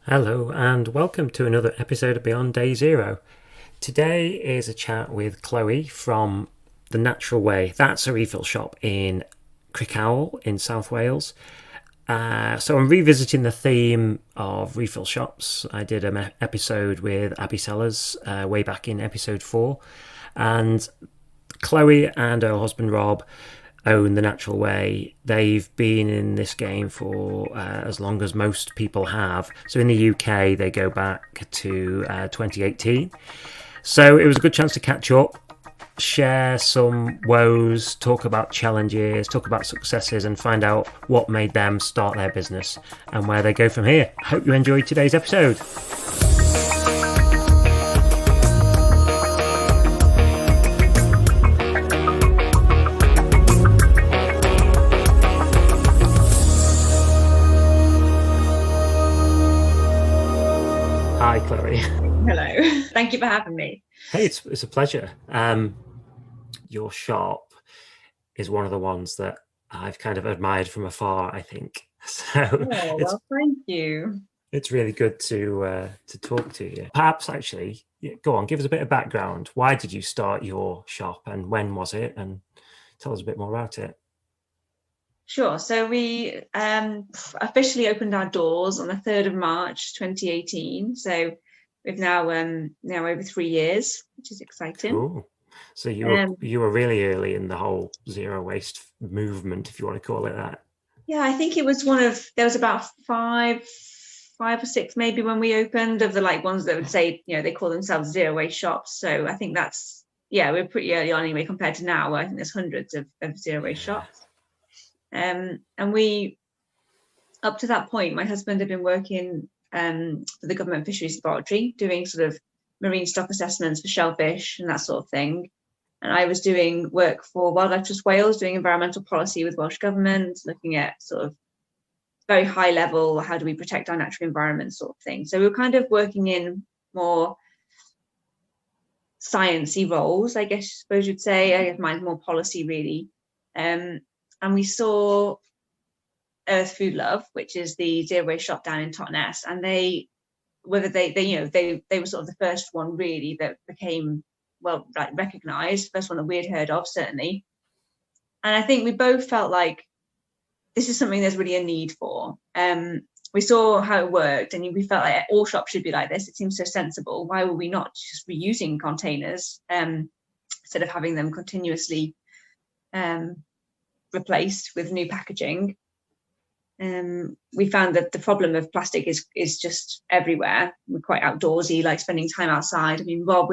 Hello and welcome to another episode of Beyond Day Zero. Today is a chat with Chloe from The Natural Way. That's a refill shop in Crickhowell in South Wales. So I'm revisiting the theme of refill shops. I did an episode with Abby Sellers way back in episode 4. And Chloe and her husband Rob own The Natural Way. They've been in this game for as long as most people have. So in the UK, they go back to 2018. So it was a good chance to catch up, share some woes, talk about challenges, talk about successes, and find out what made them start their business and where they go from here. Hope you enjoyed today's episode. Hi, Chloe. Hello. Thank you for having me. Hey, it's a pleasure. Your shop is one of the ones that I've kind of admired from afar, I think. So Thank you. it's really good to talk to you. Perhaps actually, go on, give us a bit of background. Why did you start your shop, and when was it? And tell us a bit more about it. Sure. So we officially opened our doors on the 3rd of March 2018. So we've now over 3 years, which is exciting. Cool. So you were really early in the whole zero waste movement, if you want to call it that. Yeah, I think it was there was about five or six maybe when we opened, of the ones that would say, they call themselves zero waste shops. So I think we're pretty early on anyway compared to now, where I think there's hundreds of zero waste shops. And we, up to that point, my husband had been working for the government fisheries laboratory, doing sort of marine stock assessments for shellfish and that sort of thing. And I was doing work for Wildlife Trust Wales, doing environmental policy with Welsh Government, looking at sort of very high level, how do we protect our natural environment sort of thing. So we were kind of working in more sciencey roles, I suppose you'd say. I guess mine's more policy, really. And we saw Earth Food Love, which is the zero waste shop down in Totnes, and they were sort of the first one really that became recognized, first one that we had heard of, certainly. And I think we both felt like this is something there's really a need for. We saw how it worked, and we felt like all shops should be like this. It seems so sensible. Why were we not just reusing containers instead of having them continuously replaced with new packaging? We found that the problem of plastic is just everywhere. We're quite outdoorsy, like spending time outside. I mean, Rob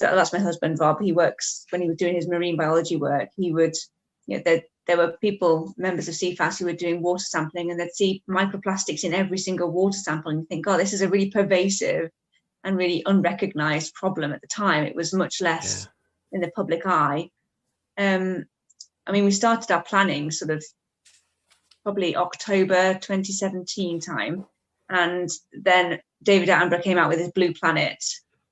that's my husband, Rob. He works, when he was doing his marine biology work, he would, there were members of CFAS who were doing water sampling, and they'd see microplastics in every single water sample, and you think, this is a really pervasive and really unrecognized problem at the time. It was much less in the public eye. We started our planning sort of probably October 2017 time. And then David Attenborough came out with his Blue Planet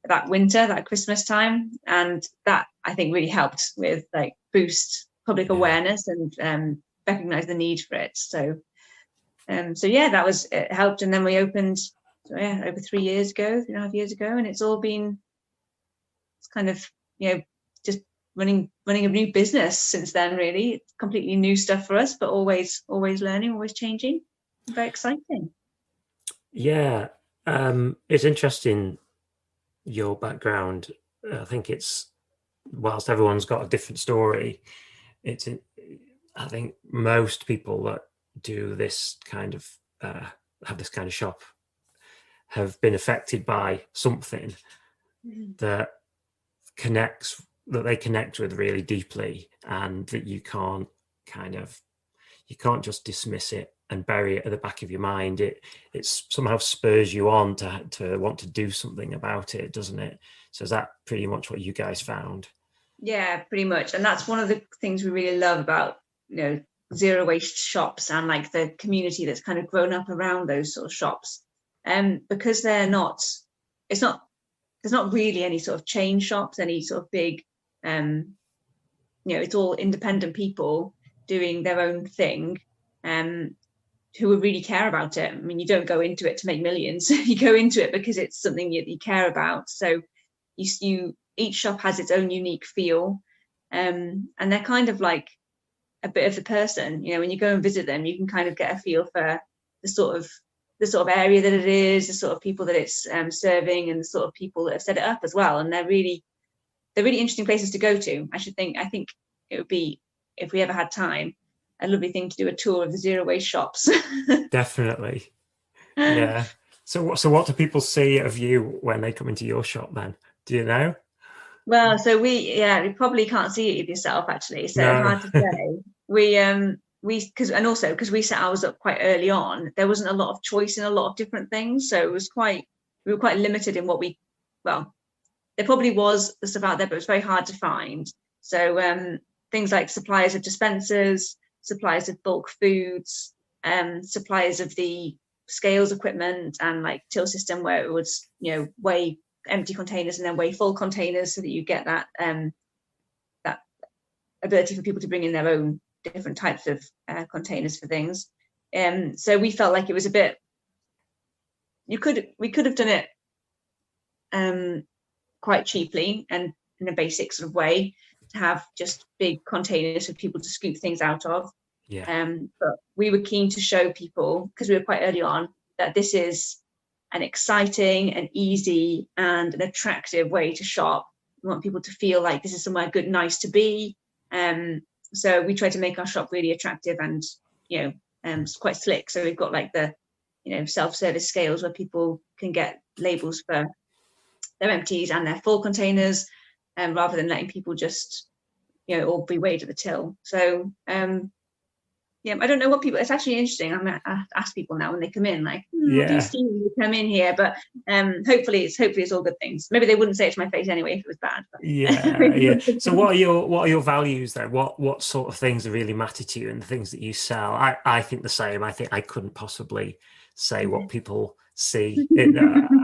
that winter, that Christmas time. And that, I think, really helped with boost public awareness and recognize the need for it. So it helped. And then we opened over 3 years ago, 3.5 years ago. And it's kind of, just running a new business since then, really. It's completely new stuff for us, but always learning, always changing. Very exciting. Yeah. It's interesting, your background. I think whilst everyone's got a different story, I think most people that do this kind of have this kind of shop have been affected by something that they connect with really deeply, and that you can't just dismiss it and bury it at the back of your mind. It somehow spurs you on to want to do something about it, doesn't it? So is that pretty much what you guys found? Yeah, pretty much. And that's one of the things we really love about zero waste shops and the community that's kind of grown up around those sort of shops, because there's not really any sort of chain shops, any sort of big it's all independent people doing their own thing, who would really care about it. I mean, you don't go into it to make millions. You go into it because it's something you care about. So each shop has its own unique feel, and they're kind of like a bit of the person. When you go and visit them, you can kind of get a feel for the sort of area that it is, the sort of people that it's serving, and the sort of people that have set it up as well. And they're really interesting places to go to. I think it would be, if we ever had time, a lovely thing to do a tour of the zero waste shops. Definitely. Yeah. So what do people see of you when they come into your shop then? Do you know? Well, so you probably can't see it yourself, actually. So No. hard to say. Because we set ours up quite early on, there wasn't a lot of choice in a lot of different things. So we were quite limited in well, there probably was the stuff out there, but it was very hard to find. So things like suppliers of dispensers, suppliers of bulk foods, suppliers of the scales equipment, and like till system where it would weigh empty containers and then weigh full containers, so that you get that that ability for people to bring in their own different types of containers for things. So we felt like it was a bit, we could have done it quite cheaply and in a basic sort of way, to have just big containers for people to scoop things out of. But we were keen to show people, because we were quite early on, that this is an exciting and easy and an attractive way to shop. We want people to feel like this is somewhere good, nice to be. So we try to make our shop really attractive and it's quite slick. So we've got like the self-service scales where people can get labels for their empties and their full containers, rather than letting people just all be weighed at the till. So I don't know what people, it's actually interesting. I ask people now when they come in, like, what do you see when you come in here? But hopefully it's all good things. Maybe they wouldn't say it to my face anyway if it was bad. But. Yeah. So what are your values though? What sort of things really matter to you and the things that you sell? I think the same. I think I couldn't possibly say what people see.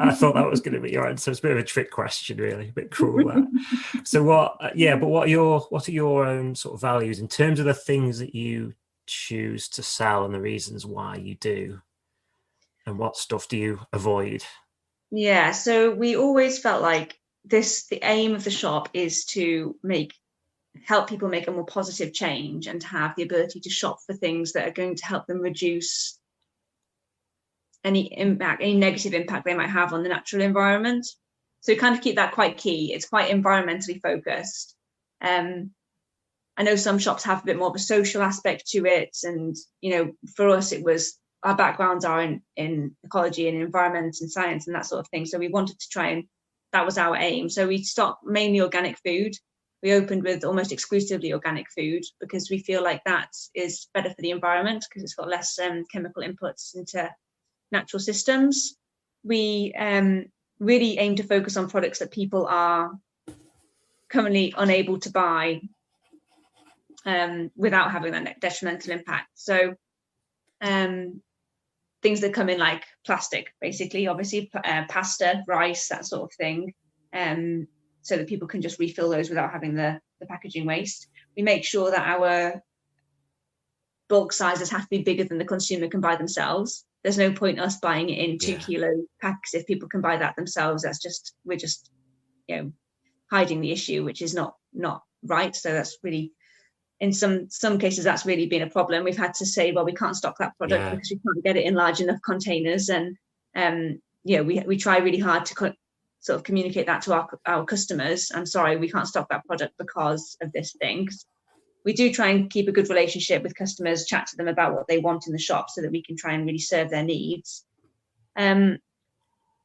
I thought that was going to be your answer. It's a bit of a trick question, really, a bit cruel. That. So but what are your own sort of values in terms of the things that you choose to sell and the reasons why you do, and what stuff do you avoid? So we always felt like the aim of the shop is to help people make a more positive change, and to have the ability to shop for things that are going to help them reduce any negative impact they might have on the natural environment. So we kind of keep that quite key. It's quite environmentally focused. I know some shops have a bit more of a social aspect to it, and for us, it was, our backgrounds are in ecology and environment and science and that sort of thing. So we wanted to try, and that was our aim. So we stocked mainly organic food. We opened with almost exclusively organic food, because we feel like that is better for the environment, because it's got less chemical inputs into natural systems. We really aim to focus on products that people are currently unable to buy without having that detrimental impact. So things that come in like plastic, basically, obviously, pasta, rice, that sort of thing, so that people can just refill those without having the packaging waste. We make sure that our bulk sizes have to be bigger than the consumer can buy themselves. There's no point us buying it in 2 kilo packs if people can buy that themselves. We're just hiding the issue, which is not right. So that's really, in some cases, that's really been a problem. We've had to say, well, we can't stock that product because we can't get it in large enough containers. And we try really hard to sort of communicate that to our customers. I'm sorry, we can't stock that product because of this thing. We do try and keep a good relationship with customers, chat to them about what they want in the shop, so that we can try and really serve their needs.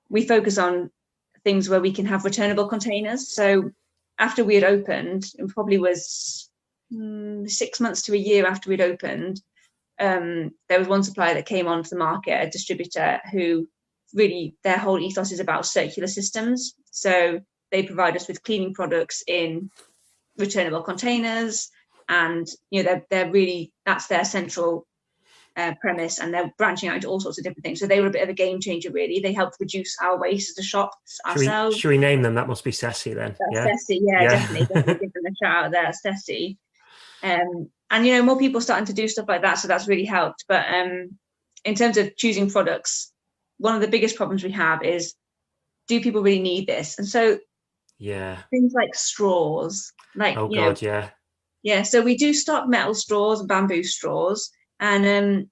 We focus on things where we can have returnable containers. So after we had opened, it probably was 6 months to a year after we'd opened, there was one supplier that came onto the market, a distributor, who really, their whole ethos is about circular systems. So they provide us with cleaning products in returnable containers, and they're really, that's their central premise, and they're branching out into all sorts of different things. So they were a bit of a game changer, really. They helped reduce our waste as a shop ourselves. Should we name them? That must be Ceci then. Ceci, definitely give them a shout out there, Ceci. And more people starting to do stuff like that, so that's really helped. But in terms of choosing products, one of the biggest problems we have is, do people really need this? And so things like straws, like, oh god, yeah. Yeah, so we do stock metal straws and bamboo straws. And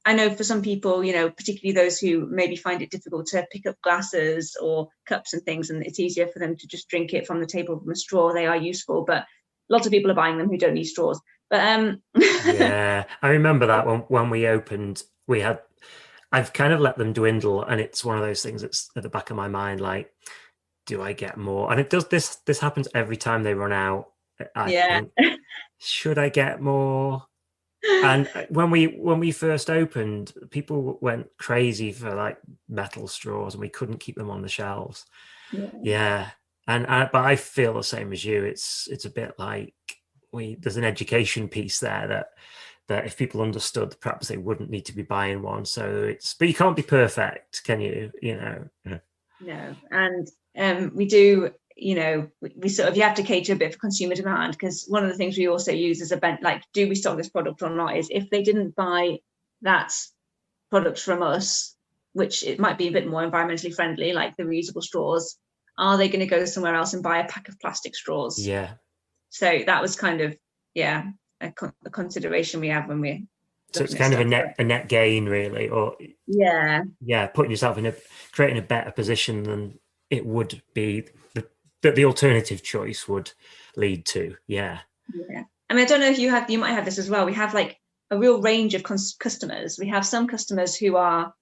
I know for some people, particularly those who maybe find it difficult to pick up glasses or cups and things, and it's easier for them to just drink it from the table from a straw, they are useful. But lots of people are buying them who don't need straws. But Yeah, I remember that when we opened, I've kind of let them dwindle, and it's one of those things that's at the back of my mind, like, do I get more? And it does, this happens every time they run out. I yeah. think, should I get more? And when we first opened, people went crazy for like metal straws, and we couldn't keep them on the shelves. Yeah. But I feel the same as you. It's a bit like there's an education piece there that if people understood, perhaps they wouldn't need to be buying one. So but you can't be perfect, can you? No. And we do, we sort of, you have to cater a bit for consumer demand, because one of the things we also use as like, do we stock this product or not, is if they didn't buy that product from us, which it might be a bit more environmentally friendly, like the reusable straws, are they going to go somewhere else and buy a pack of plastic straws? Yeah. So that was kind of, a consideration we have when we're so it's kind of a net gain, really, or putting yourself creating a better position than it would be that the alternative choice would lead to. I mean, I don't know if you might have this as well. We have like a real range of customers. We have some customers who are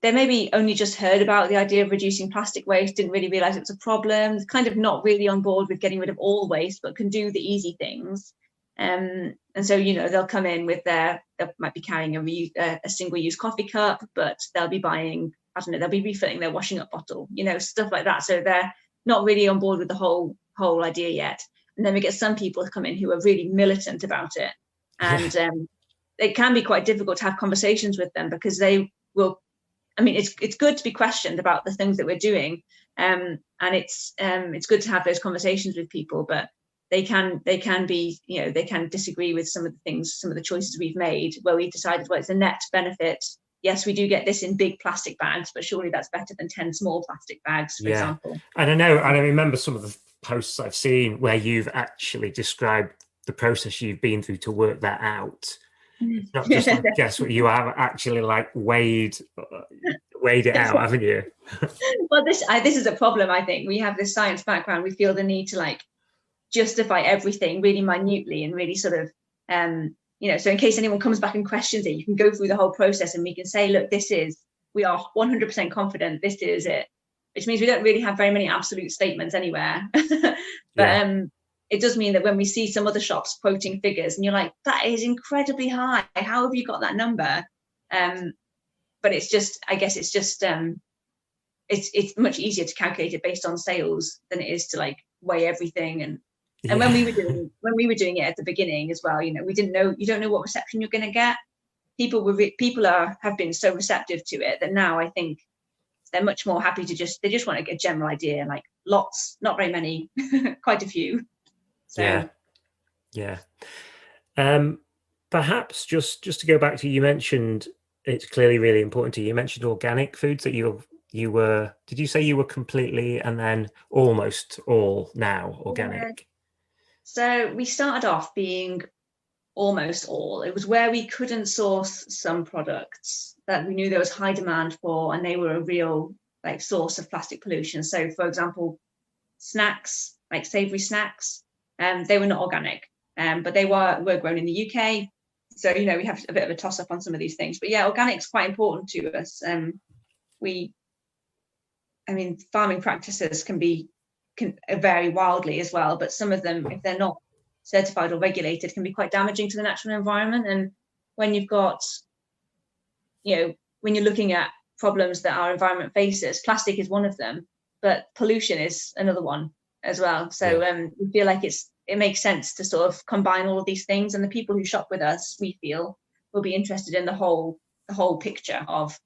they maybe only just heard about the idea of reducing plastic waste, didn't really realize it was a problem, kind of not really on board with getting rid of all waste, but can do the easy things. And so, they'll come in with they might be carrying a single-use coffee cup, but they'll be buying, I don't know, they'll be refilling their washing up bottle, stuff like that. So they're not really on board with the whole idea yet. And then we get some people come in who are really militant about it. And it can be quite difficult to have conversations with them, because they will, I mean, it's good to be questioned about the things that we're doing. And it's good to have those conversations with people, but they can be, they can disagree with some of the choices we've made, where we decided, well, it's a net benefit. Yes, we do get this in big plastic bags, but surely that's better than 10 small plastic bags, for example. And I remember some of the posts I've seen where you've actually described the process you've been through to work that out. It's not just like, guess what, you have actually like weighed it out, haven't you? Well, this is a problem. I think we have this science background. We feel the need to like justify everything really minutely and really sort of so in case anyone comes back and questions it, you can go through the whole process and we can say, look, we are 100% confident this is it, which means we don't really have very many absolute statements anywhere. But it does mean that when we see some other shops quoting figures and you're like, that is incredibly high, how have you got that number? But it's just, I guess it's just it's much easier to calculate it based on sales than it is to like weigh everything. And when we were doing it at the beginning as well, we didn't know, you don't know what reception you're going to get. People have been so receptive to it that now I think they're much more happy to they just want to get a general idea, like lots, not very many, quite a few. So perhaps just to go back to, you mentioned it's clearly really important to you. You mentioned organic foods, that you were, did you say you were completely and then almost all now organic? So we started off being almost all. It was where we couldn't source some products that we knew there was high demand for, and they were a real like source of plastic pollution. So for example, snacks, like savory snacks, they were not organic, but they were grown in the UK. So, we have a bit of a toss up on some of these things, but organic is quite important to us. Farming practices can vary wildly as well, but some of them, if they're not certified or regulated, can be quite damaging to the natural environment. And when you've got, when you're looking at problems that our environment faces, plastic is one of them, but pollution is another one as well. So we feel like it makes sense to sort of combine all of these things, and the people who shop with us, we feel, will be interested in the whole picture of,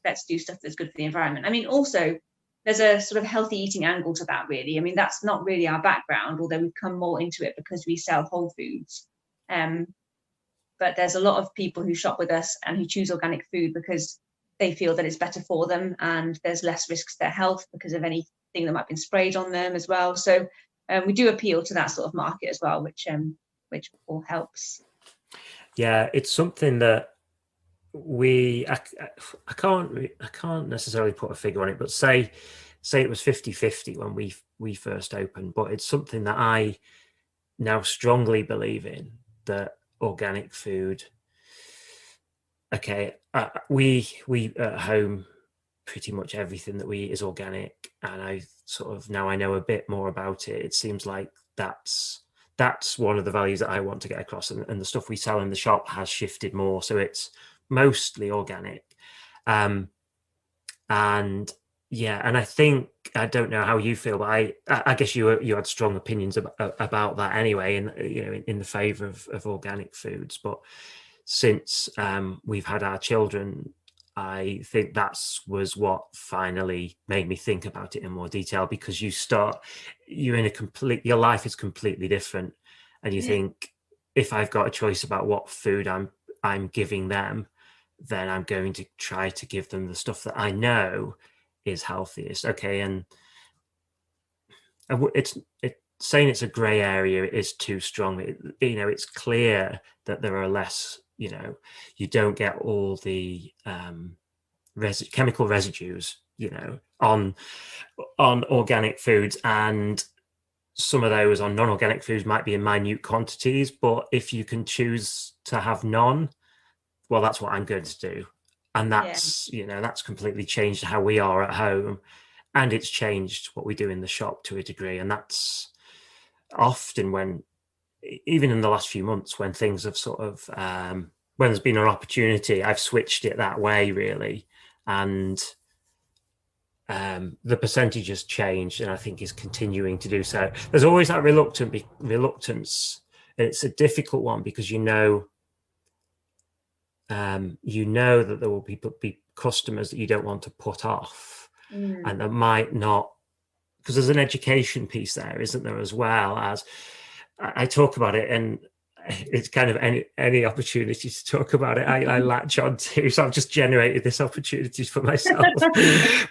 let's do stuff that's good for the environment. I mean, also there's a sort of healthy eating angle to that, really. I mean, that's not really our background, although we've come more into it because we sell whole foods. but there's a lot of people who shop with us and who choose organic food because they feel that it's better for them and there's less risk to their health because of anything that might have been sprayed on them as well. So we do appeal to that sort of market as well, which all helps. Yeah, it's something that I can't necessarily put a figure on it, but say it was 50-50 when we first opened, but it's something that I now strongly believe in, that organic food. Okay, we at home, pretty much everything that we eat is organic, and I know a bit more about it. It seems like that's one of the values that I want to get across, and the stuff we sell in the shop has shifted more, so it's mostly organic. And yeah, and I think, I don't know how you feel, but I guess you had strong opinions about that anyway, and in the favor of organic foods. But since we've had our children, I think was what finally made me think about it in more detail, because your life is completely different, and you think, if I've got a choice about what food I'm giving them, then I'm going to try to give them the stuff that I know is healthiest. Okay, and it's saying it's a grey area is too strong. It's clear that there are less. You don't get all the chemical residues, on organic foods, and some of those on non-organic foods might be in minute quantities. But if you can choose to have none, well, that's what I'm going to do. And that's completely changed how we are at home, and it's changed what we do in the shop to a degree. And that's often when, even in the last few months, when things have when there's been an opportunity, I've switched it that way, really. And the percentage has changed, and I think is continuing to do so. There's always that reluctance, and it's a difficult one, because that there will be customers that you don't want to put off, and that might not, because there's an education piece there, isn't there, as well. As I talk about it, and it's kind of any opportunity to talk about it, I latch on to. So I've just generated this opportunity for myself.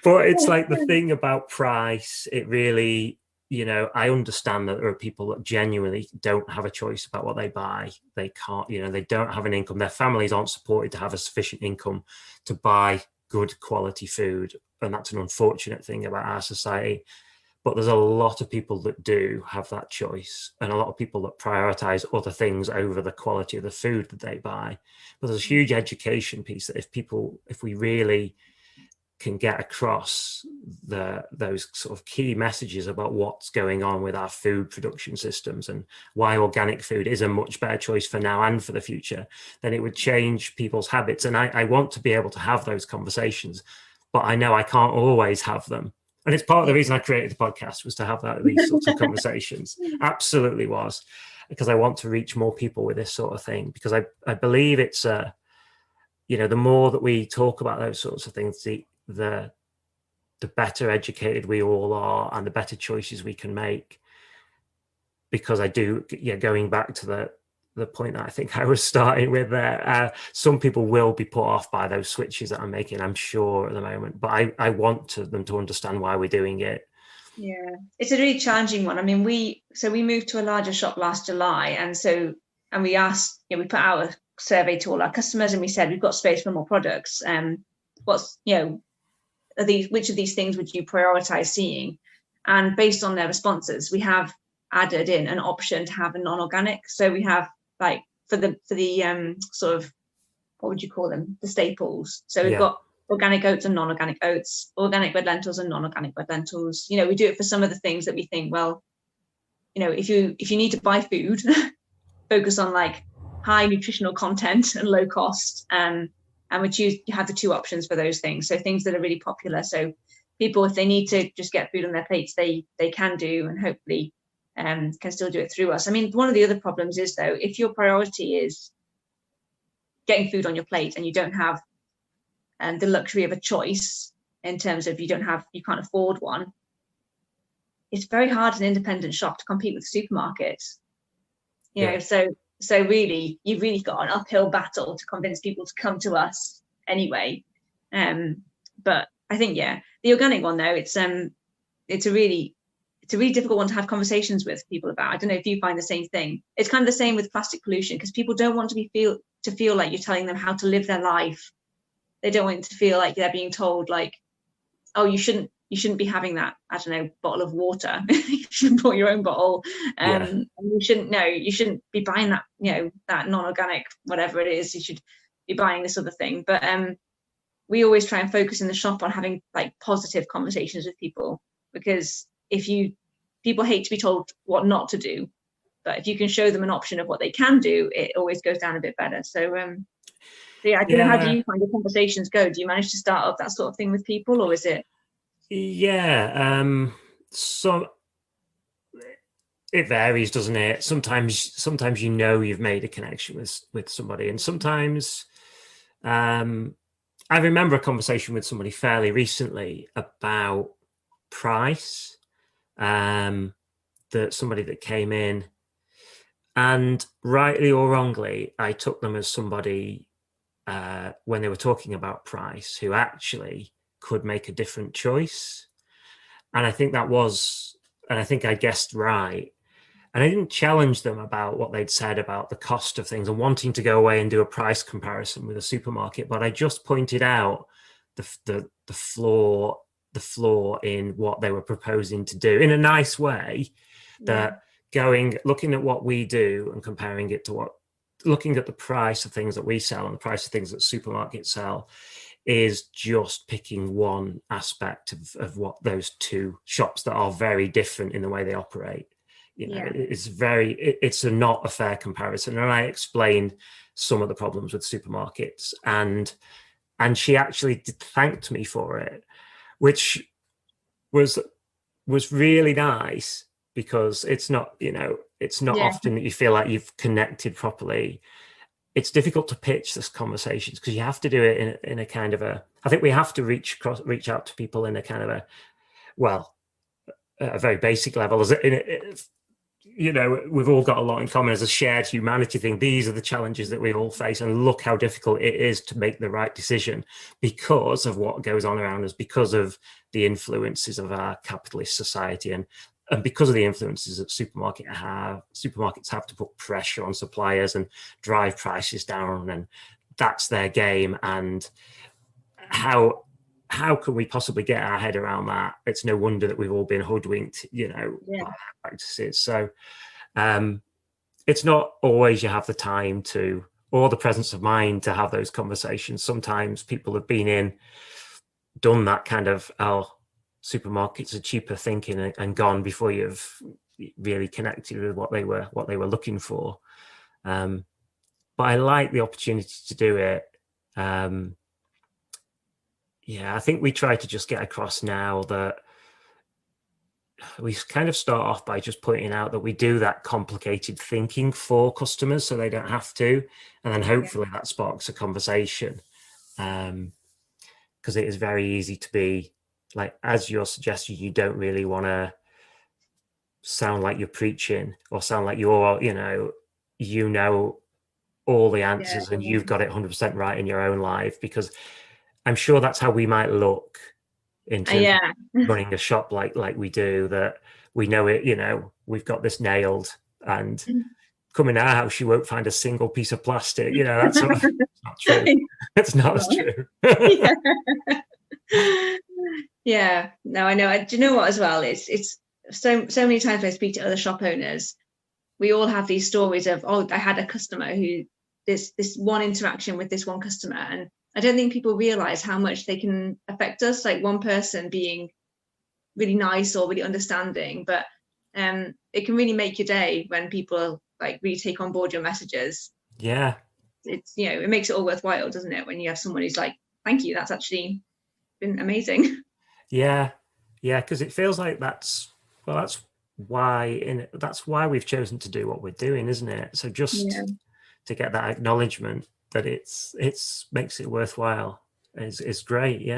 But it's like the thing about price, it really, I understand that there are people that genuinely don't have a choice about what they buy. They can't, they don't have an income. Their families aren't supported to have a sufficient income to buy good quality food. And that's an unfortunate thing about our society. But there's a lot of people that do have that choice, and a lot of people that prioritize other things over the quality of the food that they buy. But there's a huge education piece that if we really can get across those sort of key messages about what's going on with our food production systems, and why organic food is a much better choice for now and for the future, then it would change people's habits. And I want to be able to have those conversations, but I know I can't always have them. And it's part of the reason I created the podcast, was to have these sorts of conversations. Absolutely was, because I want to reach more people with this sort of thing, because I believe it's the more that we talk about those sorts of things, the better educated we all are, and the better choices we can make. Because going back to the point that I think I was starting with there, some people will be put off by those switches that I'm making, I'm sure, at the moment, but I want them to understand why we're doing it. Yeah, it's a really challenging one. I mean, we moved to a larger shop last July, and we asked, we put out a survey to all our customers, and we said, we've got space for more products. Which of these things would you prioritize seeing? And based on their responses, we have added in an option to have a non-organic. So we have, like, for the sort of, what would you call them, the staples. So we've got organic oats and non-organic oats, organic red lentils and non-organic red lentils. We do it for some of the things that we think, well, if you need to buy food, focus on like high nutritional content and low cost, and you have the two options for those things. So things that are really popular, so people, if they need to just get food on their plates, they can do, and hopefully can still do it through us. I mean, one of the other problems is, though, if your priority is getting food on your plate and you don't have the luxury of a choice, in terms of you can't afford one, it's very hard as an independent shop to compete with supermarkets. So So really, you've really got an uphill battle to convince people to come to us anyway. But I think, yeah, the organic one though, it's a really difficult one to have conversations with people about. I don't know if you find the same thing. It's kind of the same with plastic pollution, because people don't want to feel like you're telling them how to live their life. They don't want to feel like they're being told like, oh, you shouldn't be having that, I don't know, bottle of water. You should bought your own bottle. And you shouldn't be buying that, that non-organic, whatever it is. You should be buying this other thing. But we always try and focus in the shop on having like positive conversations with people, because people hate to be told what not to do, but if you can show them an option of what they can do, it always goes down a bit better. So yeah, I don't know, how do you find the conversations go? Do you manage to start up that sort of thing with people, or is it? Yeah, so it varies, doesn't it? Sometimes you've made a connection with somebody, and sometimes I remember a conversation with somebody fairly recently about price. That somebody that came in, and rightly or wrongly, I took them as somebody when they were talking about price who actually could make a different choice. And I think I guessed right. And I didn't challenge them about what they'd said about the cost of things and wanting to go away and do a price comparison with a supermarket, but I just pointed out the flaw in what they were proposing to do in a nice way. That looking at what we do and comparing it to looking at the price of things that we sell and the price of things that supermarkets sell is just picking one aspect of what those two shops that are very different in the way they operate. It's not a fair comparison. And I explained some of the problems with supermarkets, and she actually thanked me for it, which was really nice, because it's not often that you feel like you've connected properly. It's difficult to pitch this conversations because you have to do it in a kind of I think we have to reach out to people in a kind of a very basic level. We've all got a lot in common as a shared humanity thing. These are the challenges that we all face, and look how difficult it is to make the right decision because of what goes on around us, because of the influences of our capitalist society, and because of the influences that supermarkets have to put pressure on suppliers and drive prices down, and that's their game. And how can we possibly get our head around that? It's no wonder that we've all been hoodwinked, by practices. So it's not always you have the time to, or the presence of mind to have those conversations. Sometimes people have done that kind of, supermarkets are cheaper thinking and gone before you've really connected with what they were looking for. But I like the opportunity to do it. I think we try to just get across now that we kind of start off by just pointing out that we do that complicated thinking for customers so they don't have to. And then hopefully that sparks a conversation. Because it is very easy to be like, as you're suggesting, you don't really want to sound like you're preaching or sound like you're, all the answers and you've got it 100% right in your own life, because I'm sure that's how we might look in terms of running a shop like we do, that we know it, we've got this nailed, and come in our house, you won't find a single piece of plastic. That's not true. It's not as true. No, I know. Do you know what as well? It's so many times when I speak to other shop owners, we all have these stories of, I had a customer who this one interaction with this one customer, and I don't think people realize how much they can affect us, like one person being really nice or really understanding, but it can really make your day when people like really take on board your messages. It's it makes it all worthwhile, doesn't it, when you have someone who's like, thank you, that's actually been amazing. Because it feels like that's why we've chosen to do what we're doing, isn't it? So just to get that acknowledgement that it's makes it worthwhile is great.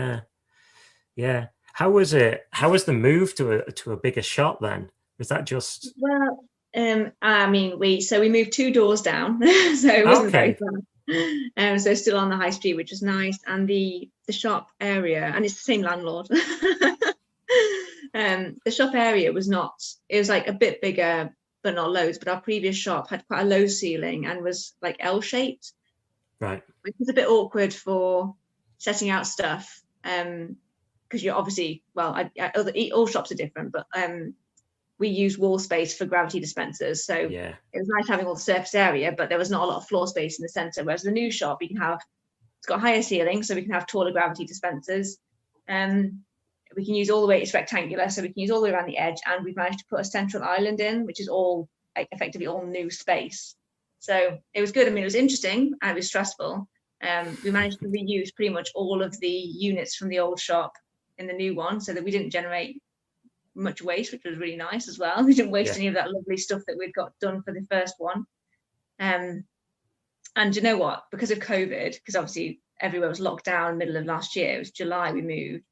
How was the move to a bigger shop then? Was that just I mean, we moved 2 doors down, so it wasn't very Okay. far. So still on the high street, which was nice, and the shop area, and it's the same landlord. The shop area was not. It was like a bit bigger, but not loads. But our previous shop had quite a low ceiling and was like L-shaped, Right. which was a bit awkward for setting out stuff. Because you're obviously, well, all shops are different, but we use wall space for gravity dispensers. So Yeah. it was nice having all the surface area, but there was not a lot of floor space in the center. Whereas the new shop, it's got a higher ceiling, so we can have taller gravity dispensers. We can use all the way, it's rectangular, so we can use all the way around the edge. And we've managed to put a central island in, which is all like effectively all new space. So it was good. I mean, it was interesting and it was stressful. We managed to reuse pretty much all of the units from the old shop in the new one, so that we didn't generate much waste, which was really nice as well. We didn't waste any of that lovely stuff that we'd got done for the first one. And you know what? Because of COVID, because obviously everywhere was locked down middle of last year, it was July we moved.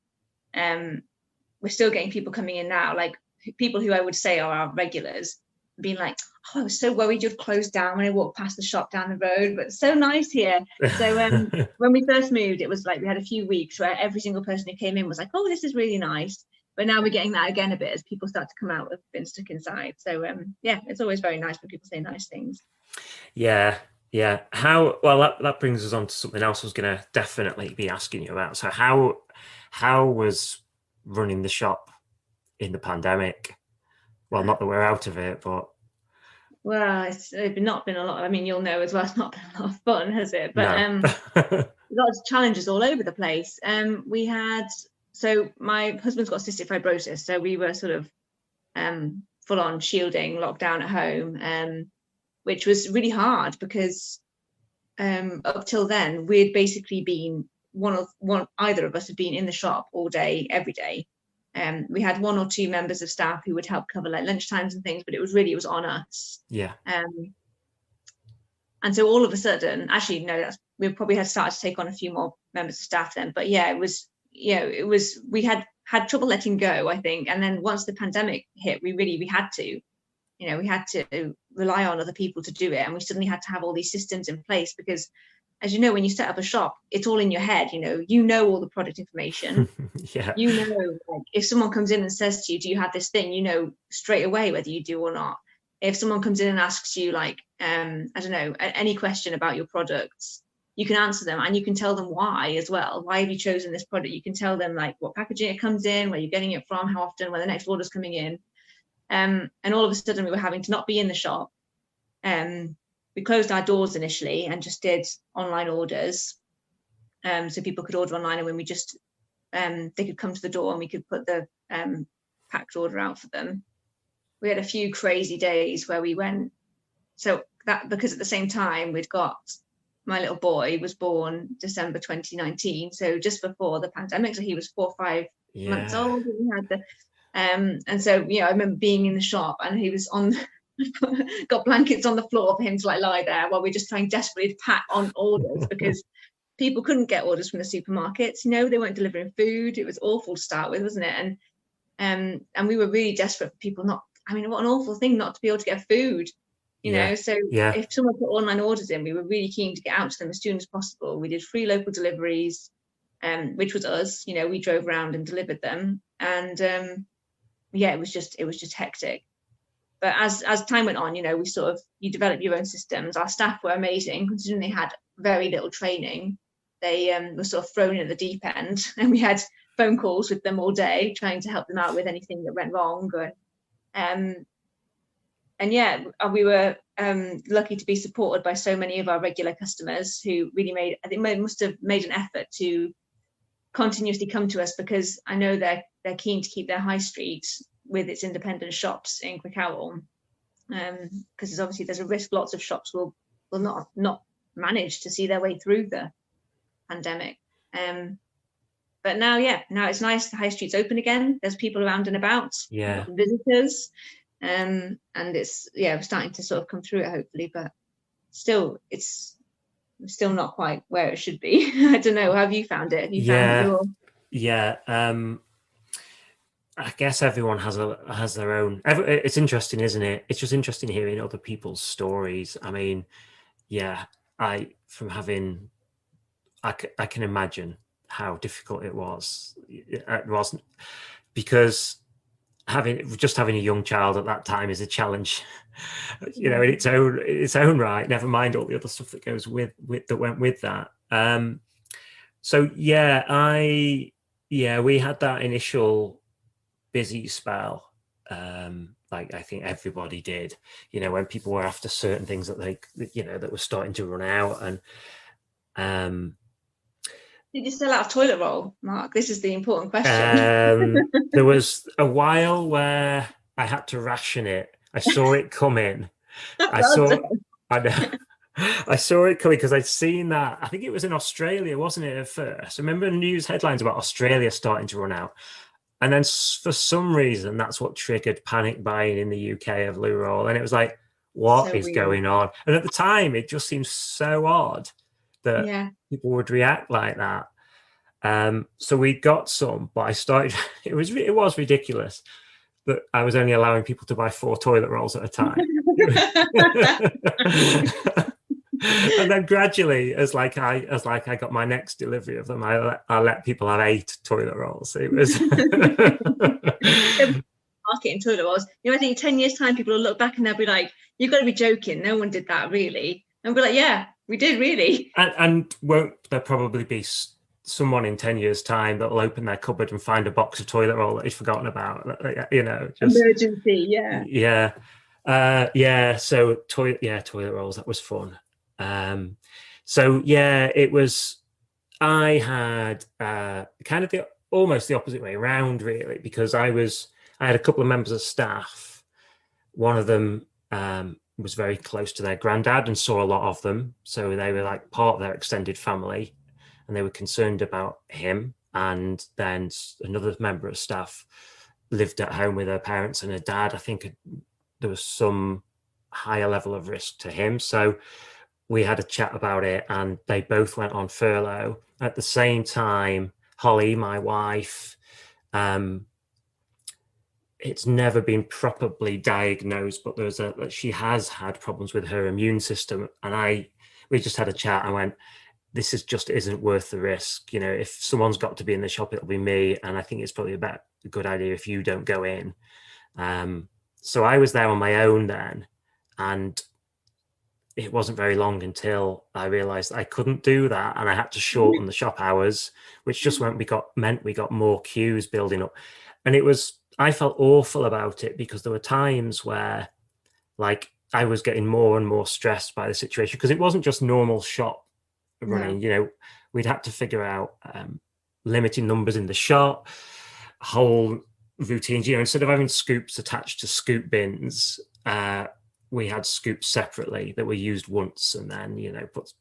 We're still getting people coming in now, like people who I would say are our regulars, being like, oh, I was so worried you'd close down when I walked past the shop down the road, but it's so nice here. So when we first moved, it was like we had a few weeks where every single person who came in was like, oh, this is really nice. But now we're getting that again a bit as people start to come out who've been stuck inside. So yeah, it's always very nice when people say nice things. Yeah. Yeah. That brings us on to something else I was going to definitely be asking you about. So how was running the shop in the pandemic? Well, not that we're out of it, but Well, it's not been a lot. I mean, you'll know as well, it's not been a lot of fun, has it? But no. lots of challenges all over the place. So my husband's got cystic fibrosis, so we were sort of full on shielding, locked down at home, which was really hard because up till then we'd basically been either of us had been in the shop all day, every day. We had 1 or 2 members of staff who would help cover like lunch times and things, but it was on us. Yeah. And so all of a sudden, actually, no, we probably had started to take on a few more members of staff then. But yeah, we had trouble letting go, I think. And then once the pandemic hit, we had to rely on other people to do it. And we suddenly had to have all these systems in place because, as you know, when you set up a shop, it's all in your head. You know all the product information. Yeah. Like, if someone comes in and says to you, do you have this thing? You know straight away whether you do or not. If someone comes in and asks you, like, I don't know, any question about your products, you can answer them and you can tell them why as well. Why have you chosen this product? You can tell them like what packaging it comes in, where you're getting it from, how often, where the next order's coming in. And all of a sudden we were having to not be in the shop. We closed our doors initially and just did online orders. So people could order online, and when we just they could come to the door and we could put the packed order out for them. We had a few crazy days where we went, so that because at the same time we'd got my little boy was born December 2019, so just before the pandemic, so he was 4 or 5 months old. And we had the and so I remember being in the shop and he was on got blankets on the floor for him to like lie there while we're just trying desperately to pack on orders because people couldn't get orders from the supermarkets. They weren't delivering food. It was awful to start with, wasn't it? And we were really desperate for people not. I mean, what an awful thing not to be able to get food. So if someone put online orders in, we were really keen to get out to them as soon as possible. We did free local deliveries, which was us. We drove around and delivered them, and it was just hectic. But as time went on, you develop your own systems. Our staff were amazing, considering they had very little training. They were sort of thrown in at the deep end, and we had phone calls with them all day, trying to help them out with anything that went wrong. We were lucky to be supported by so many of our regular customers who really must have made an effort to continuously come to us, because I know they're keen to keep their high street with its independent shops in Crickhowell, because obviously there's a risk lots of shops will not manage to see their way through the pandemic. But now it's nice. The high street's open again. There's people around and about. Yeah. Visitors. And it's we're starting to sort of come through it, hopefully, but still it's still not quite where it should be. I don't know. How have you found it? Have you found that you're... Yeah. I guess everyone has their own. It's interesting, isn't it? It's just interesting hearing other people's stories. I mean, yeah, I from having I can imagine how difficult it was. It wasn't because having a young child at that time is a challenge, Yeah. in its own right. Never mind all the other stuff that goes with that went with that. So yeah, we had that initial busy spell. Like I think everybody did, when people were after certain things that were starting to run out. And um, Did you sell out of toilet roll, Mark? This is the important question. there was a while where I had to ration it. I saw it come in. I Well saw, done. I know, I saw it coming because I'd seen that. I think it was in Australia, wasn't it, at first? I remember news headlines about Australia starting to run out. And then for some reason, that's what triggered panic buying in the UK of loo roll. And it was like, what So is weird. going on? And at the time, it just seemed so odd that Yeah. people would react like that. So we got some, but I started. It was ridiculous that I was only allowing people to buy 4 toilet rolls at a time. And then gradually, as I got my next delivery of them, I let people have 8 toilet rolls. It was Market in toilet rolls. I think 10 years time, people will look back and they'll be like, "You've got to be joking. No one did that, really." And we're like, "Yeah, we did, really." and won't there probably be someone in 10 years' time that'll open their cupboard and find a box of toilet roll that he's forgotten about? Just Emergency, yeah. yeah. Yeah, so toilet rolls, that was fun. So yeah, it was. I had kind of almost the opposite way around, really, because I had a couple of members of staff. One of them was very close to their granddad and saw a lot of them, so they were like part of their extended family, and they were concerned about him. And then another member of staff lived at home with her parents and her dad. I think there was some higher level of risk to him. So we had a chat about it, and they both went on furlough at the same time. Holly, my wife, it's never been properly diagnosed, but she has had problems with her immune system. And we just had a chat. I went, this just isn't worth the risk. If someone's got to be in the shop, it'll be me. And I think it's probably a good idea if you don't go in. So I was there on my own then, and it wasn't very long until I realized I couldn't do that, and I had to shorten the shop hours, which just meant we got more queues building up. And I felt awful about it because there were times where, like, I was getting more and more stressed by the situation because it wasn't just normal shop running. No. We'd had to figure out limiting numbers in the shop, whole routines. Instead of having scoops attached to scoop bins, we had scoops separately that were used once and then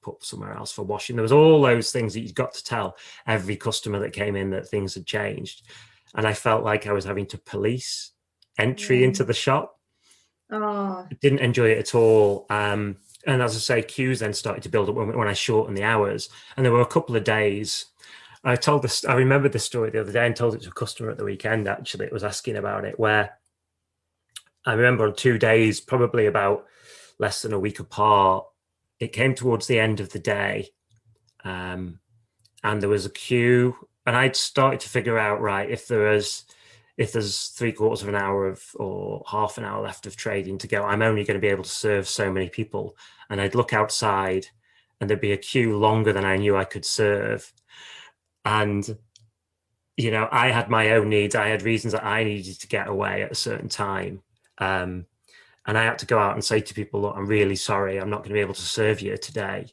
put somewhere else for washing. There was all those things that you've got to tell every customer that came in that things had changed, and I felt like I was having to police entry into the shop. Oh. I didn't enjoy it at all. And as I say, queues then started to build up when I shortened the hours, and there were a couple of days. I remembered this story the other day and told it to a customer at the weekend. Actually, it was asking about it, where I remember on 2 days, probably about less than a week apart, it came towards the end of the day, and there was a queue, and I'd started to figure out, right, if there's 3/4 of an hour or half an hour left of trading to go, I'm only going to be able to serve so many people. And I'd look outside and there'd be a queue longer than I knew I could serve. And I had my own needs. I had reasons that I needed to get away at a certain time. And I had to go out and say to people, look, I'm really sorry, I'm not going to be able to serve you today.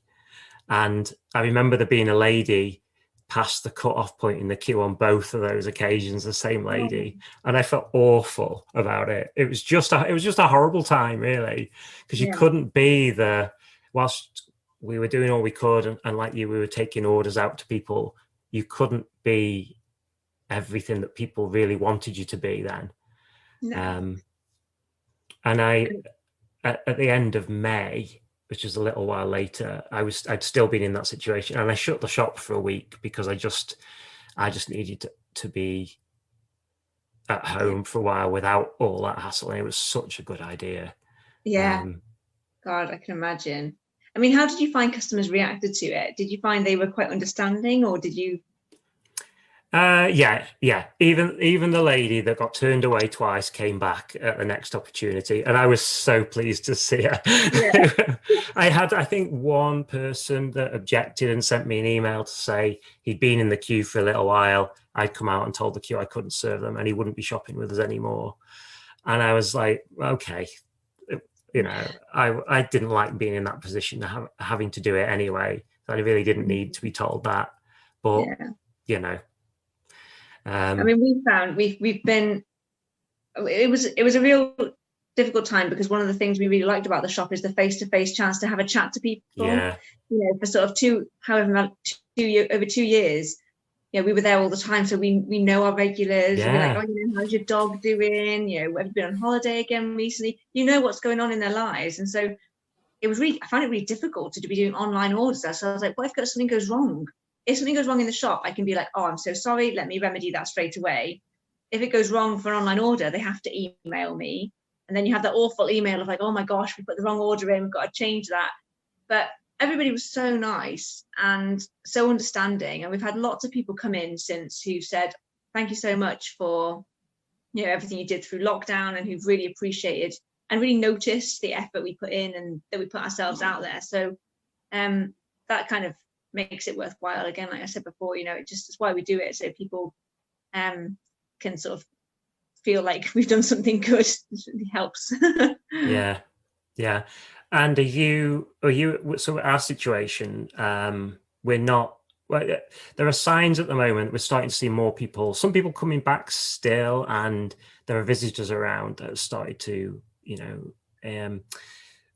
And I remember there being a lady past the cut-off point in the queue on both of those occasions, the same lady. And I felt awful about it. It was just a horrible time, really, because you couldn't be whilst we were doing all we could, and like we were taking orders out to people, you couldn't be everything that people really wanted you to be then. No. And at the end of May, which is a little while later, I'd still been in that situation, and I shut the shop for a week because I just needed to be at home for a while without all that hassle, and it was such a good idea. Yeah. God, I can imagine. I mean, how did you find customers reacted to it? Did you find they were quite understanding, or did you? Yeah. Even the lady that got turned away twice came back at the next opportunity, and I was so pleased to see her. Yeah. I think, one person that objected and sent me an email to say he'd been in the queue for a little while. I'd come out and told the queue I couldn't serve them, and he wouldn't be shopping with us anymore. And I was like, okay, I didn't like being in that position, having to do it anyway. I really didn't need to be told that, but Yeah. you know. I mean, we've been. It was a real difficult time because one of the things we really liked about the shop is the face-to-face chance to have a chat to people. Yeah. For sort of over 2 years. We were there all the time, so we know our regulars. Yeah. We're like, oh, how's your dog doing? Have you been on holiday again recently? What's going on in their lives, and so I found it really difficult to be doing online orders. So I was like, what if something goes wrong? If something goes wrong in the shop, I can be like, oh, I'm so sorry. Let me remedy that straight away. If it goes wrong for an online order, they have to email me. And then you have that awful email of like, oh my gosh, we put the wrong order in. We've got to change that. But everybody was so nice and so understanding. And we've had lots of people come in since who said, thank you so much for everything you did through lockdown, and who've really appreciated and really noticed the effort we put in and that we put ourselves out there. So that kind of makes it worthwhile. Again, like I said before, it's why we do it, so people can sort of feel like we've done something good. It really helps. Yeah. And so our situation, we're not, well, there are signs at the moment we're starting to see more people, some people coming back still, and there are visitors around that have started to,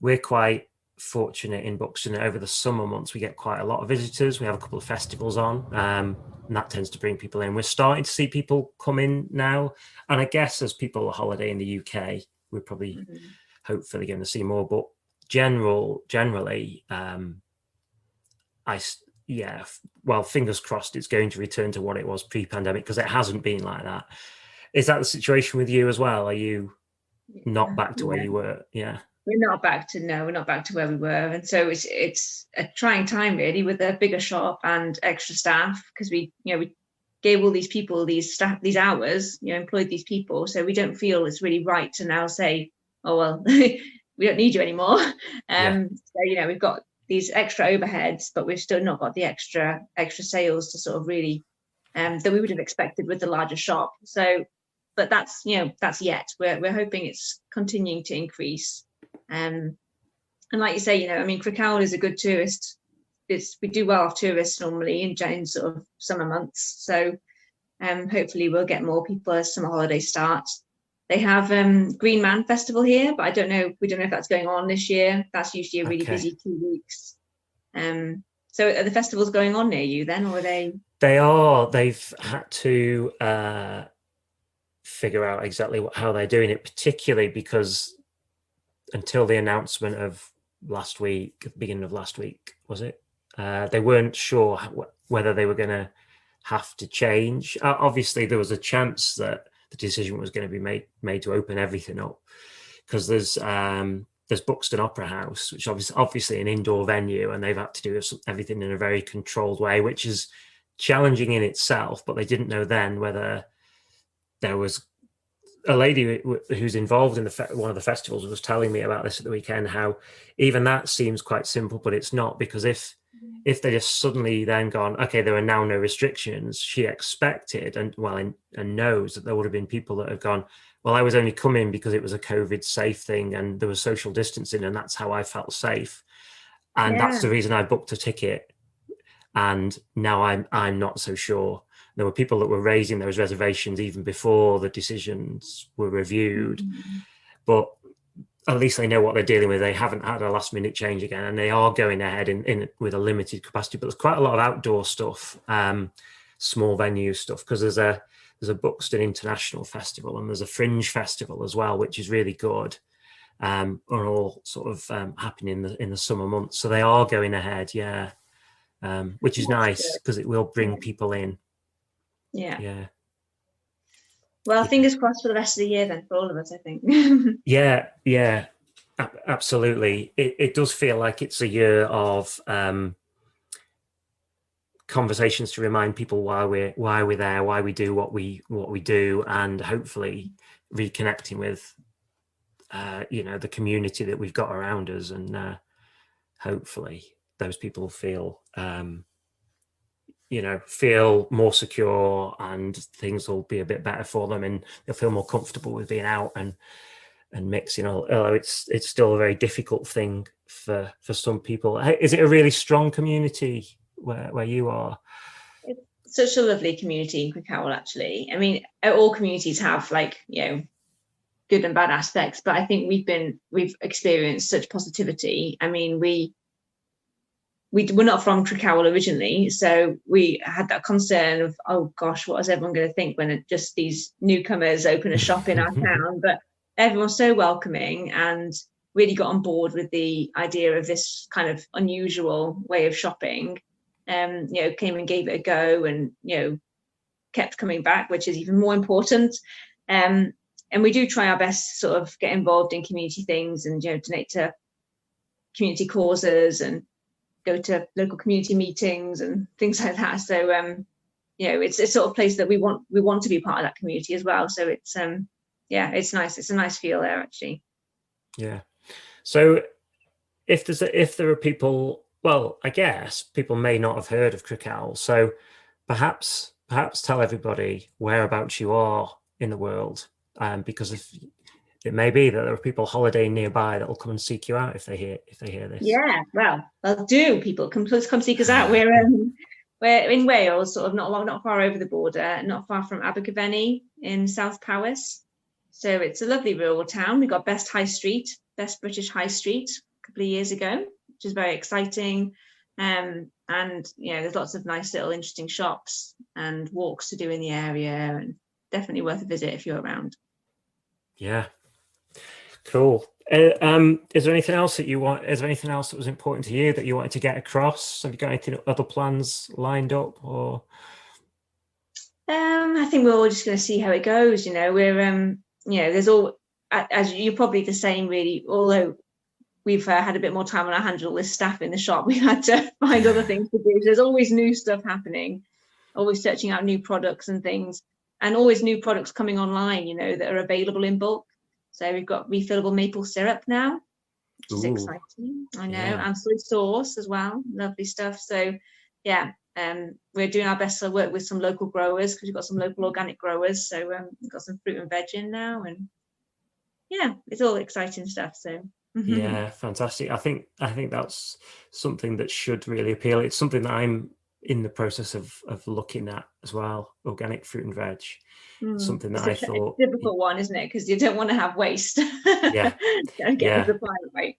we're quite fortunate in Buxton. Over the summer months we get quite a lot of visitors. We have a couple of festivals on, and that tends to bring people in. We're starting to see people come in now, and I guess as people holiday in the UK, we're probably hopefully going to see more. But generally, fingers crossed it's going to return to what it was pre-pandemic, because it hasn't been like that. Is that the situation with you as well? Are you not back to where you were? Yeah. We're not back to where we were, and so it's a trying time really, with a bigger shop and extra staff, because we gave all these people these hours, employed these people, so we don't feel it's really right to now say, oh well, we don't need you anymore. So we've got these extra overheads, but we've still not got the extra sales to sort of really that we would have expected with the larger shop. So, but that's yet. We're hoping it's continuing to increase. And like you say, Crickhowell is a good tourist. We do well off tourists normally in sort of summer months. So hopefully we'll get more people as summer holidays start. They have Green Man Festival here, but we don't know if that's going on this year. That's usually a really busy 2 weeks. So are the festivals going on near you then, or are they? They are. They've had to figure out exactly how they're doing it, particularly because until the announcement of last week, beginning of last week, was it? They weren't sure whether they were going to have to change. Obviously, there was a chance that the decision was going to be made to open everything up, because there's Buxton Opera House, which obviously an indoor venue, and they've had to do everything in a very controlled way, which is challenging in itself. But they didn't know then whether there was a lady who's involved in one of the festivals was telling me about this at the weekend, how even that seems quite simple, but it's not, because if they just suddenly then gone, okay, there are now no restrictions, she expected and knows that there would have been people that have gone, well, I was only coming because it was a COVID safe thing and there was social distancing, and that's how I felt safe, and that's the reason I booked a ticket. And now I'm not so sure. There were people that were raising those reservations even before the decisions were reviewed, but at least they know what they're dealing with. They haven't had a last minute change again, and they are going ahead in with a limited capacity. But there's quite a lot of outdoor stuff, small venue stuff, because there's a Buxton International Festival and there's a Fringe Festival as well, which is really good. Are all sort of happening in the summer months, so they are going ahead, which is nice because it will bring people in. Yeah. Well, Yeah, fingers crossed for the rest of the year then for all of us, I think. yeah, absolutely. It does feel like it's a year of conversations to remind people why we're there, why we do what we do, and hopefully reconnecting with the community that we've got around us, and hopefully those people feel more secure, and things will be a bit better for them, and they'll feel more comfortable with being out and mixing. Although it's still a very difficult thing for some people. Is it a really strong community where you are? It's such a lovely community in Crickhowell, actually. I mean, all communities have good and bad aspects, but I think we've experienced such positivity. I mean, we're not from Crickhowell originally, so we had that concern of, oh gosh, what is everyone going to think when just these newcomers open a shop in our town? But everyone's so welcoming and really got on board with the idea of this kind of unusual way of shopping. Came and gave it a go, and kept coming back, which is even more important. And we do try our best to sort of get involved in community things and donate to community causes and go to local community meetings and things like that. So it's a sort of place that we want to be part of that community as well. So it's it's nice. It's a nice feel there, actually. Yeah. So if there are people, well, I guess people may not have heard of Crickhowell, so perhaps tell everybody whereabouts you are in the world, because if it may be that there are people holidaying nearby that will come and seek you out if they hear this. Yeah, well, do people come seek us out? We're in Wales, sort of not far over the border, not far from Abergavenny in South Powys. So it's a lovely rural town. We got best British high street a couple of years ago, which is very exciting. And there's lots of nice little interesting shops and walks to do in the area, and definitely worth a visit if you're around. Yeah. Cool. Is there anything else that was important to you that you wanted to get across? Have you got anything, other plans lined up, or? I think we're all just going to see how it goes. We're there's all, as you're probably the same, really. Although we've had a bit more time on our hands with all this staff in the shop, we had to find other things to do. So there's always new stuff happening, always searching out new products and things, and always new products coming online, that are available in bulk. So we've got refillable maple syrup now, which is exciting. I know, and soy sauce as well. Lovely stuff. So yeah, we're doing our best to work with some local growers, because we've got some local organic growers. So we've got some fruit and veg in now, and yeah, it's all exciting stuff. So yeah, fantastic. I think that's something that should really appeal. It's something that I'm in the process of looking at as well. Organic fruit and veg. Something that I thought, it's a difficult one, isn't it? Because you don't want to have waste. Yeah. Gotta get the supply right.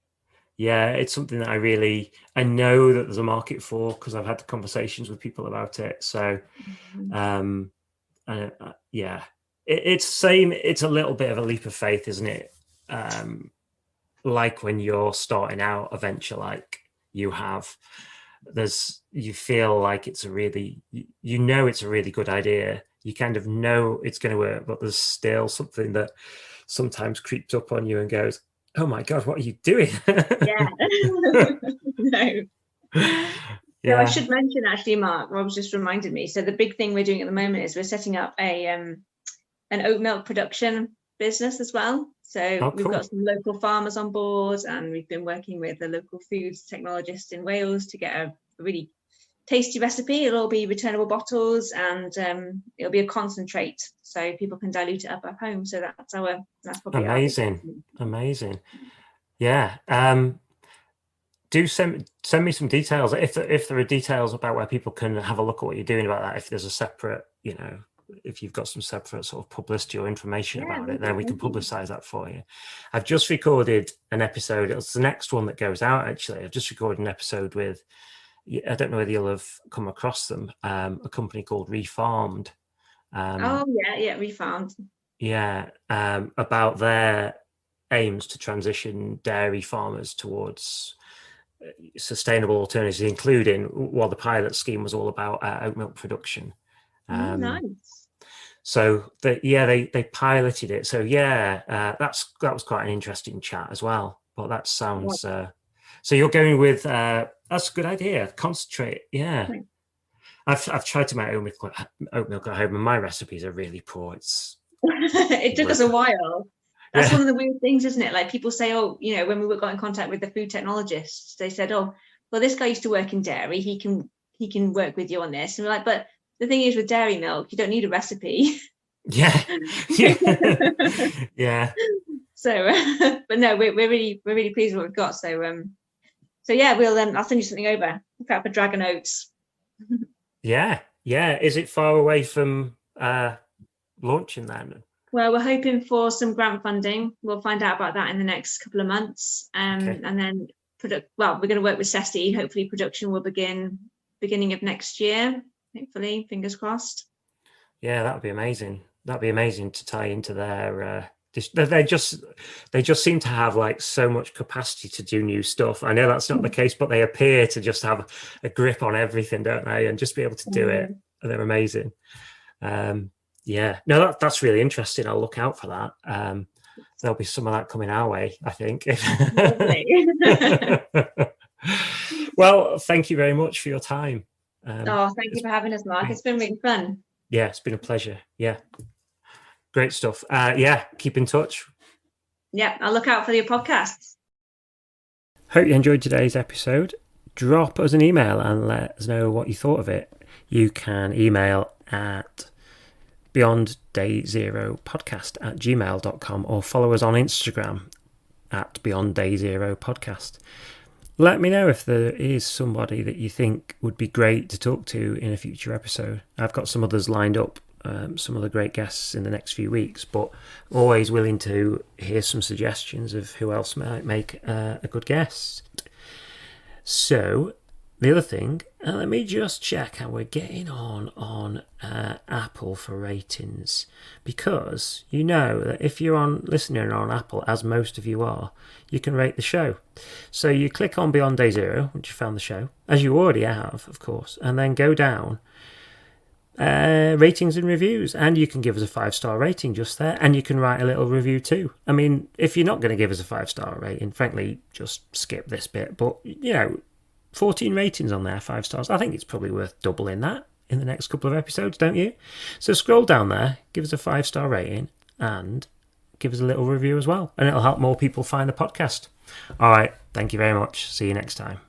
Yeah, it's something that I know that there's a market for, because I've had conversations with people about it. So, yeah, it's a little bit of a leap of faith, isn't it? Like when you're starting out a venture like you have, you feel like it's a really good idea. You kind of know it's going to work, but there's still something that sometimes creeps up on you and goes, oh my God, what are you doing? Yeah. No. Yeah. So I should mention, actually, Mark, Rob's just reminded me. So the big thing we're doing at the moment is we're setting up an oat milk production business as well. So we've got some local farmers on board, and we've been working with a local foods technologist in Wales to get a really tasty recipe. It'll all be returnable bottles, and it'll be a concentrate, so people can dilute it up at home. So that's probably amazing. Yeah. Do send me some details if there are details about where people can have a look at what you're doing about that. If there's a separate, if you've got some separate sort of publicity or information about it, then we can publicize that for you. I've just recorded an episode. It's the next one that goes out, actually. I've just recorded an episode with, I don't know whether you'll have come across them, a company called Refarmed. Refarmed. Yeah, about their aims to transition dairy farmers towards sustainable alternatives, including the pilot scheme was all about oat milk production. Nice. So they piloted it. So that was quite an interesting chat as well. But that sounds so you're going with that's a good idea. Concentrate. Yeah. I've tried to make oat milk at home, and my recipes are really poor. It took us a while. That's one of the weird things, isn't it? Like people say, oh, when we got in contact with the food technologists, they said, oh, well, this guy used to work in dairy. He can work with you on this. And we're like, but the thing is with dairy milk, you don't need a recipe. Yeah. Yeah. So, but no, we're really pleased with what we've got. So yeah, I'll send you something over. Look out for Dragon Oats. Yeah. Is it far away from launching then? Well, we're hoping for some grant funding. We'll find out about that in the next couple of months. Okay. And then we're going to work with SESI. Hopefully production will begin beginning of next year. Hopefully, fingers crossed. Yeah, that would be amazing. That'd be amazing to tie into their they just seem to have like so much capacity to do new stuff. I know that's not the case, but they appear to just have a grip on everything, don't they? And just be able to do it. And they're amazing. Yeah, no, that's really interesting. I'll look out for that. There'll be some of that coming our way, I think. Well, thank you very much for your time. Thank you for having us, Mark. It's been really fun. Yeah, it's been a pleasure. Yeah. Great stuff. Keep in touch. Yeah, I'll look out for your podcasts. Hope you enjoyed today's episode. Drop us an email and let us know what you thought of it. You can email at beyonddayzero.podcast@gmail.com or follow us on Instagram at beyonddayzero.podcast. Let me know if there is somebody that you think would be great to talk to in a future episode. I've got some others lined up, some other great guests in the next few weeks, but always willing to hear some suggestions of who else might make a good guest. So the other thing, let me just check how we're getting on Apple for ratings, because you know that if you're listening on Apple, as most of you are, you can rate the show. So you click on Beyond Day Zero, once you found the show, as you already have, of course, and then go down ratings and reviews, and you can give us a 5-star rating just there, and you can write a little review too. I mean, if you're not going to give us a 5-star rating, frankly, just skip this bit, but 14 ratings on there, 5 stars. I think it's probably worth doubling that in the next couple of episodes, don't you? So scroll down there, give us a 5-star rating, and give us a little review as well. And it'll help more people find the podcast. All right. Thank you very much. See you next time.